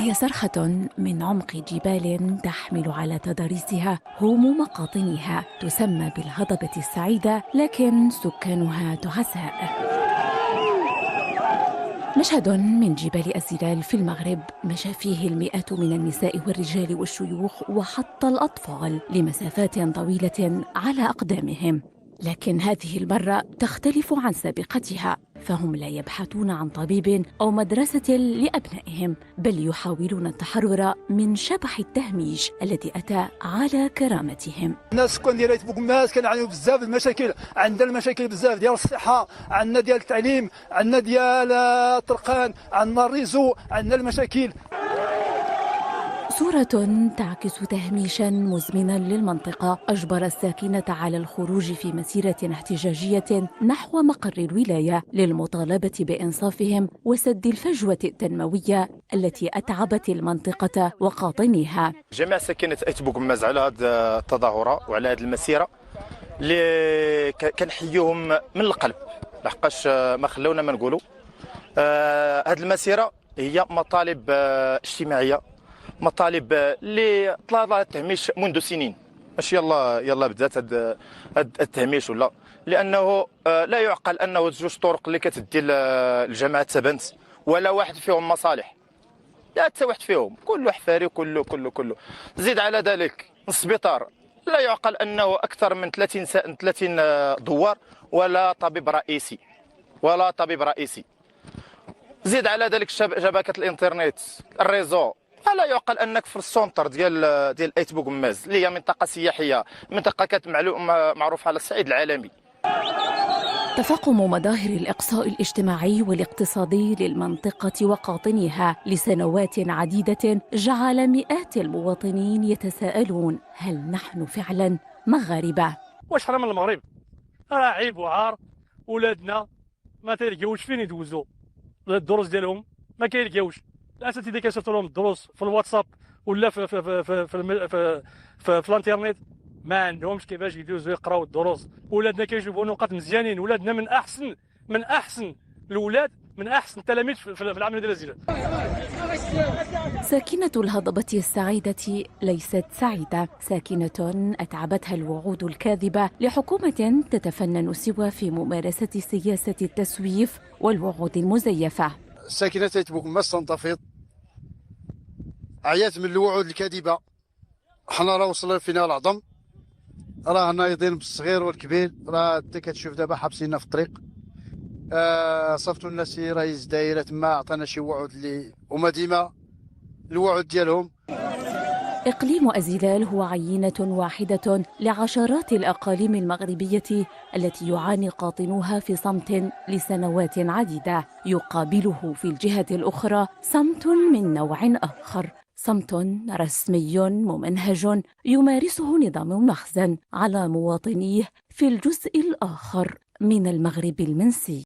هي صرخة من عمق جبال تحمل على تضاريسها هموم قاطنيها، تسمى بالهضبة السعيدة، لكن سكانها تعساء. مشهد من جبال الزلال في المغرب مشى فيه المئات من النساء والرجال والشيوخ وحتى الأطفال لمسافات طويلة على أقدامهم، لكن هذه المرة تختلف عن سابقتها، فهم لا يبحثون عن طبيب أو مدرسة لأبنائهم، بل يحاولون التحرر من شبح التهميش الذي أتى على كرامتهم. الناس السكان ديال ايت بوكماس كنعانيو بزاف المشاكل، عندنا المشاكل بزاف ديال الصحه، عندنا ديال التعليم، عندنا ديال الطرقان، عندنا الريزو، عندنا المشاكل. صورة تعكس تهميشاً مزمناً للمنطقة أجبر الساكنة على الخروج في مسيرة احتجاجية نحو مقر الولاية للمطالبة بإنصافهم وسد الفجوة التنموية التي أتعبت المنطقة وقاطنيها. جميع ساكنة ايت بوكماز على هذه التظاهرة وعلى هذه المسيرة اللي كنحيوهم من القلب، لحقاش ما خلونا ما نقولوا. هذه المسيرة هي مطالب اجتماعية، مطالب اللي طلع لها التهميش منذ سنين، ماشي يلا بدات هذا التهميش ولا، لانه لا يعقل انه جوج طرق اللي كتدي لجماعه تبنت ولا واحد فيهم مصالح، لا حتى واحد فيهم، كله حفاري، كله. زيد على ذلك السبيطار لا يعقل انه اكثر من 30 دوار ولا طبيب رئيسي. زيد على ذلك شبكه الانترنت، الريزو، لا يعقل انك في السونتر ديال ايت بوكماز اللي هي منطقه سياحيه، منطقه كانت معروفه على الصعيد العالمي. تفاقم مظاهر الإقصاء الاجتماعي والاقتصادي للمنطقة وقاطنيها لسنوات عديدة جعل مئات المواطنين يتساءلون: هل نحن فعلا مغاربة؟ واش حنا من المغرب؟ راه عيب وعار، ولادنا ما تيلقاوش فين يدوزوا الدروس ديالهم، ما كيلقاوش. الاساتذه كيصيفطوا لهم الدروس في الواتساب ولا في الانترنت، ما عندهمش كيفاش يدوزوا يقراو الدروس. ولادنا كيجيبوا نقاط مزيانين، ولادنا من احسن الاولاد، من احسن التلاميذ في العمل ديال الزلال. ساكنة الهضبة السعيدة ليست سعيدة، ساكنة أتعبتها الوعود الكاذبة لحكومة تتفنن سوى في ممارسة سياسة التسويف والوعود المزيفة. ساكنة ايت بوكماس تنتفض، عيات من الوعود الكاذبة. حنا راه وصلنا فينا العظم، راه نايضين بالصغير والكبير، راه انت كتشوف دابا حابسيننا في الطريق. صيفطوا لنا سي رئيس دايره تما، عطانا شي وعود اللي هما ديما الوعود ديالهم. إقليم الزلال هو عينة واحدة لعشرات الأقاليم المغربية التي يعاني قاطنوها في صمت لسنوات عديدة، يقابله في الجهة الأخرى صمت من نوع آخر، صمت رسمي ممنهج يمارسه نظام المخزن على مواطنيه في الجزء الآخر من المغرب المنسي.